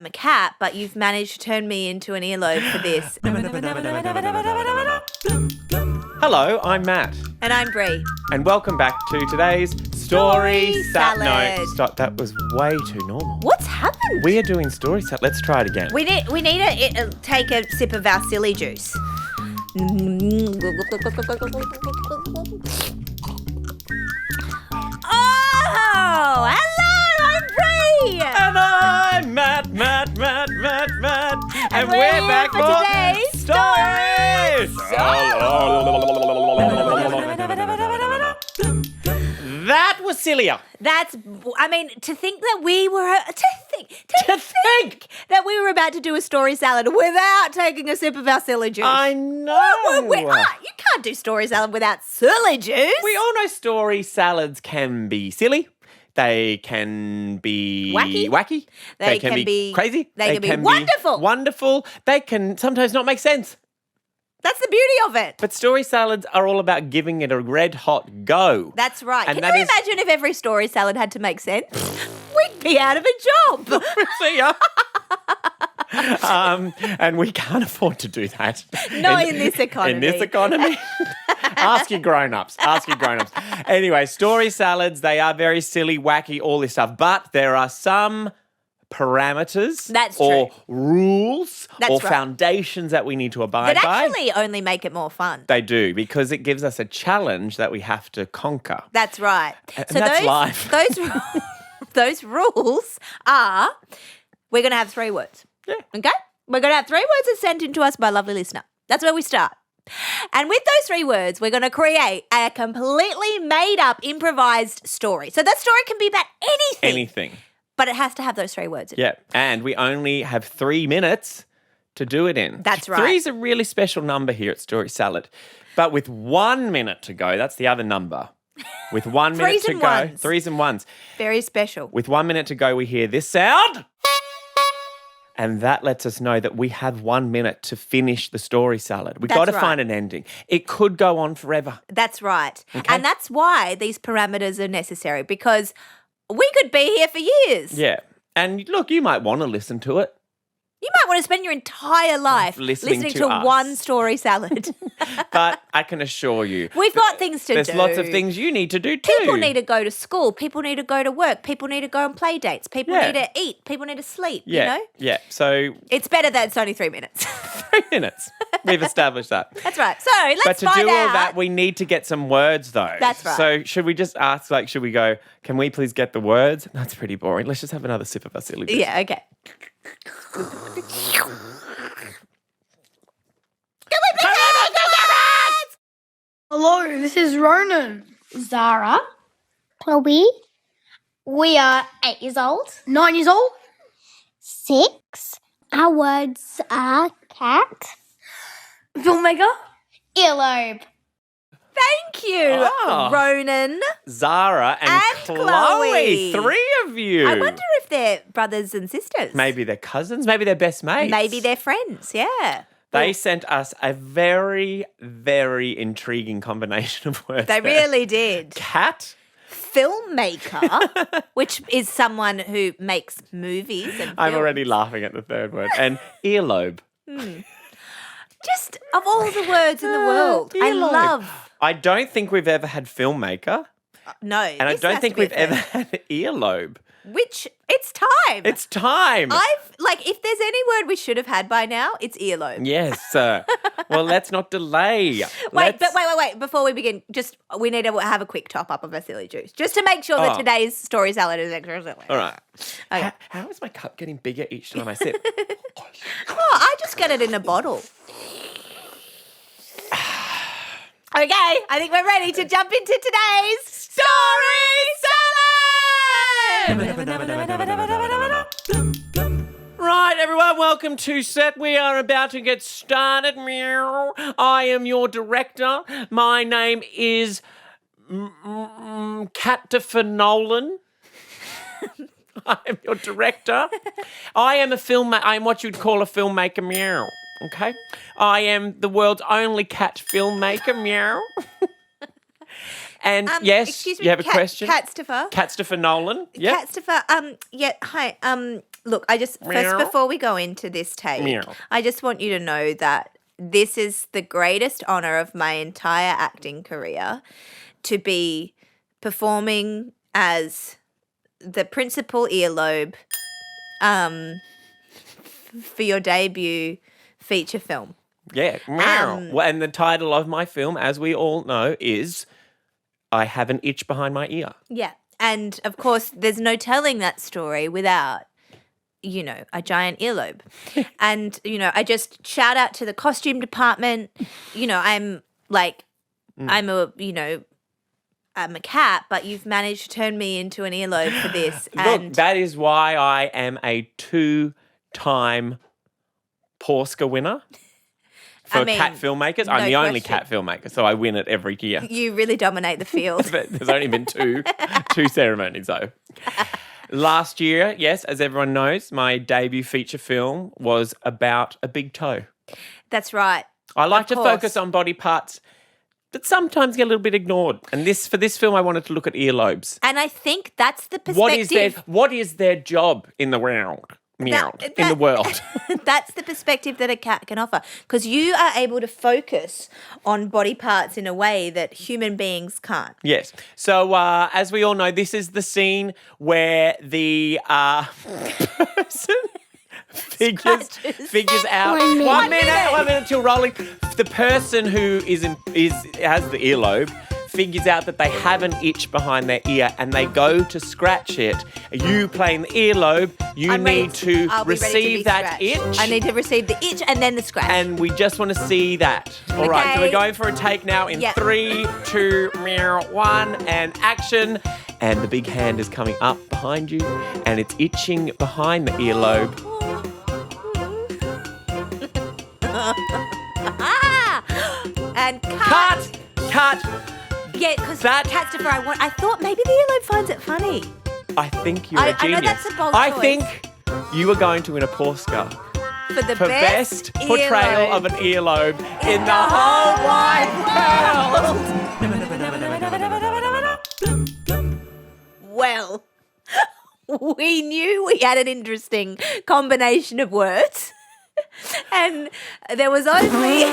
a cat, but you've managed to turn me into an earlobe for this. Hello, I'm Matt. And I'm Brie. And welcome back to today's Story Salad. No, stop. That was way too normal. What's happened? We are doing Story Salad. Let's try it again. We need to take a sip of our silly juice. Oh, hello, I'm Brie. And I'm Matt. And we're back for today's Stories. That was sillier. To think that we were that we were about to do a story salad without taking a sip of our silly juice. I know. You can't do story salad without silly juice. We all know story salads can be silly. They can be wacky. They can be crazy. They can be wonderful. Wonderful. They can sometimes not make sense. That's the beauty of it. But story salads are all about giving it a red hot go. That's right. And Can you imagine if every story salad had to make sense? We'd be out of a job. See ya. And we can't afford to do that. Not in this economy. In this economy. Ask your grown-ups. Anyway, story salads, they are very silly, wacky, all this stuff. But there are some parameters or rules foundations that we need to abide by. That actually only make it more fun. They do, because it gives us a challenge that we have to conquer. That's right. And that's life. Those rules are, we're going to have 3 words. Yeah. Okay? We're going to have 3 words that's sent in to us by a lovely listener. That's where we start. And with those 3 words, we're going to create a completely made-up, improvised story. So that story can be about anything. But it has to have those 3 words in it. Yeah, and we only have 3 minutes to do it in. That's right. 3 is a really special number here at Story Salad. But with 1 minute to go, that's the other number. With 1 minute to go, 3s and 1s. Very special. With 1 minute to go, we hear this sound. And that lets us know that we have 1 minute to finish the story salad. We've got to find an ending. It could go on forever. That's right. Okay. And that's why these parameters are necessary, because we could be here for years. Yeah. And look, you might want to listen to it. You might want to spend your entire life listening to us. one story salad. But I can assure you, we've got things to do. There's lots of things you need to do too. People need to go to school. People need to go to work. People need to go on play dates. People need to eat. People need to sleep, you know? Yeah. So it's better that it's only 3 minutes. 3 minutes. We've established that. That's right. So let's But to find do all out. that, we need to get some words, though. That's right. So should we just ask, should we go, can we please get the words? That's pretty boring. Let's just have another sip of our silly juice. Yeah, okay. Hello, this is Ronan. Zara. Chloe. We are 8 years old. 9 years old. 6. Our words are cat. Filmmaker. Earlobe. Thank you, Ronan. Zara and Chloe. 3 of you. I wonder if they're brothers and sisters. Maybe they're cousins. Maybe they're best mates. Maybe they're friends, yeah. They sent us a very, very intriguing combination of words. They really did. Cat. Filmmaker, which is someone who makes movies and I'm films. already laughing at the third word. And earlobe. Just of all the words in the world, I Earlobe. love. I don't think we've ever had filmmaker. No, And I don't think we've ever had earlobe. Which, it's time. It's time. If there's any word we should have had by now, it's earlobe. Yes. Well, let's not delay. Wait. Before we begin, we need to have a quick top up of our silly juice, just to make sure that today's story salad is extra silly. All right. Okay. How is my cup getting bigger each time I sip? I just get it in a bottle. Okay, I think we're ready to jump into today's story salad. Right, everyone, welcome to set. We are about to get started. I am your director. My name is Cattifer Nolan. I am your director. I am what you'd call a filmmaker. Meow. Okay? I am the world's only cat filmmaker. Meow. And yes, excuse me, you have a question? Catstopher Nolan. Yeah. Catstopher, hi. Look, I just, first, before we go into this take, Meow. I just want you to know that this is the greatest honour of my entire acting career, to be performing as the principal Earlobe for your debut feature film. Yeah. Well, and the title of my film, as we all know, is I Have an Itch Behind My Ear. Yeah. And, of course, there's no telling that story without, you know, a giant earlobe. And, you know, I just shout out to the costume department. You know, I'm a cat, but you've managed to turn me into an earlobe for this. Look, that is why I am a 2-time Porska winner for cat filmmakers. I'm the only cat filmmaker, so I win it every year. You really dominate the field. But there's only been two ceremonies, though. Last year, yes, as everyone knows, my debut feature film was about a big toe. That's right. I like to focus on body parts that sometimes get a little bit ignored. And for this film, I wanted to look at earlobes. And I think that's the perspective. What is their job in the world? In the world. That's the perspective that a cat can offer, because you are able to focus on body parts in a way that human beings can't. Yes. So as we all know, this is the scene where the person figures out 1 minute till rolling. The person who has the earlobe figures out that they have an itch behind their ear and they go to scratch it. You playing the earlobe, you need to receive that itch. I need to receive the itch and then the scratch. And we just want to see that. All right, so we're going for a take now in 3, 2, 1, and action. And the big hand is coming up behind you and it's itching behind the earlobe. And cut. Yeah, because Catstopher, I thought maybe the earlobe finds it funny. I think you're a genius. I know that's a bold I choice. think you are going to win a Porska For the best portrayal of an earlobe in the whole wide world. Well, we knew we had an interesting combination of words. And there was only...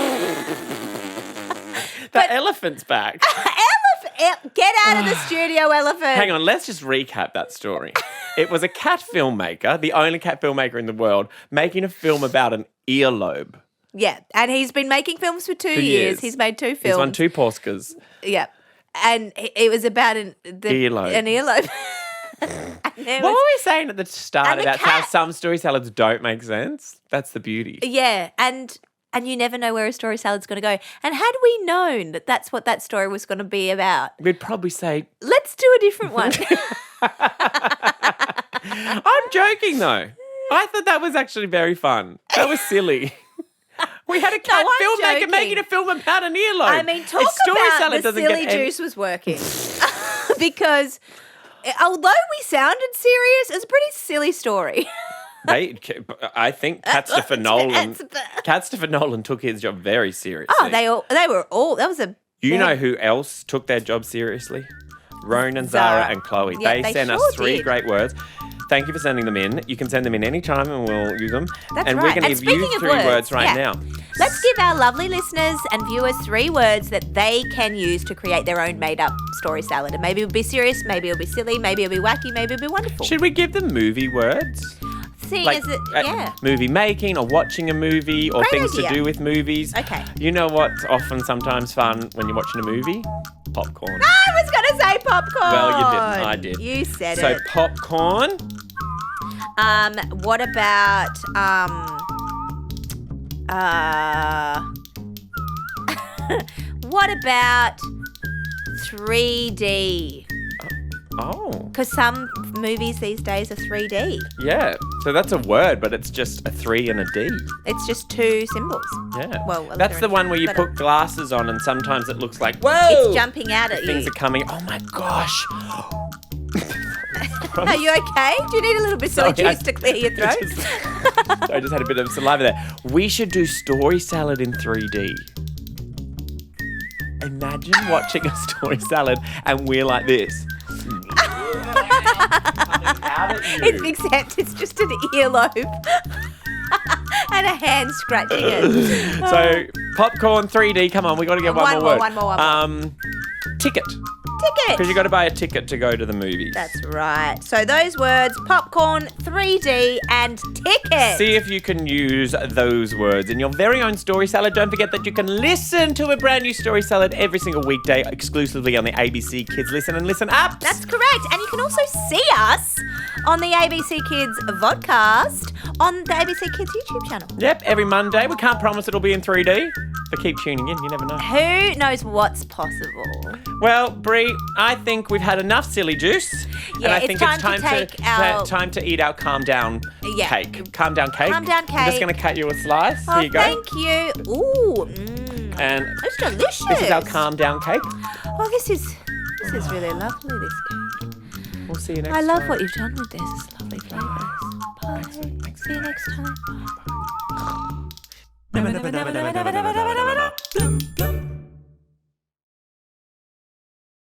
The elephant's back. Get out of the studio, elephant. Hang on, let's just recap that story. It was a cat filmmaker, the only cat filmmaker in the world, making a film about an earlobe. Yeah, and he's been making films for 2 years. He's made 2 films. He's won 2 Porskas. Yeah, and it was about an earlobe. What were we saying at the start about how some story salads don't make sense? That's the beauty. Yeah, and you never know where a story salad's going to go. And had we known that that's what that story was going to be about, we'd probably say, let's do a different one. I'm joking, though. I thought that was actually very fun. That was silly. We had a cat filmmaker making a film about an earlobe. I mean, talk about the silly juice was working. Because although we sounded serious, it's a pretty silly story. I think Catstopher Nolan took his job very seriously. Oh, they were all. That was a. You know who else took their job seriously? Ronan, Zara, and Chloe. Yeah, they sent us 3 great words. Thank you for sending them in. You can send them in any time and we'll use them. That's and right. we're going to give you 3 words now. Let's give our lovely listeners and viewers 3 words that they can use to create their own made-up story salad. And maybe it'll be serious, maybe it'll be silly, maybe it'll be wacky, maybe it'll be wonderful. Should we give them movie words? Movie making or watching a movie or Great things idea. to do with movies. Okay. You know what's often sometimes fun when you're watching a movie? Popcorn. I was going to say popcorn. Well, you didn't. I did. You said it. So popcorn. What about what about 3D? Oh. Because some movies these days are 3D. Yeah. So that's a word, but it's just a 3 and a D. It's just 2 symbols. Yeah. Well, that's the one where you put glasses on and sometimes it looks like, whoa! It's jumping out at you. Things are coming. Oh my gosh. Are you okay? Do you need a little bit of juice to clear your throat? I just had a bit of saliva there. We should do story salad in 3D. Imagine watching a story salad and we're like this. Except it's just an earlobe and a hand scratching it. So, popcorn 3D. Come on, we got to get one more word. Ticket. Ticket. Because you got to buy a ticket to go to the movies. That's right. So those words, popcorn, 3D, and ticket. See if you can use those words in your very own story salad. Don't forget that you can listen to a brand new story salad every single weekday exclusively on the ABC Kids Listen and Listen apps. That's correct. And you can also see us on the ABC Kids Vodcast on the ABC Kids YouTube channel. Yep, every Monday. We can't promise it'll be in 3D, but keep tuning in. You never know. Who knows what's possible? Well, Brie, I think we've had enough silly juice. Yeah, and I it's think time it's time to take our- time to eat our calm down cake. Calm down cake. Calm down I'm just cake. going to cut you a slice. Oh, Here you go. thank you. Ooh, And it's delicious. this is our calm down cake. Oh, this is really lovely, this cake. We'll see you next I time. love what you've done with this. It's lovely flavours. Bye. Thanks. See you next time. Never, never, never, never, never, never, never.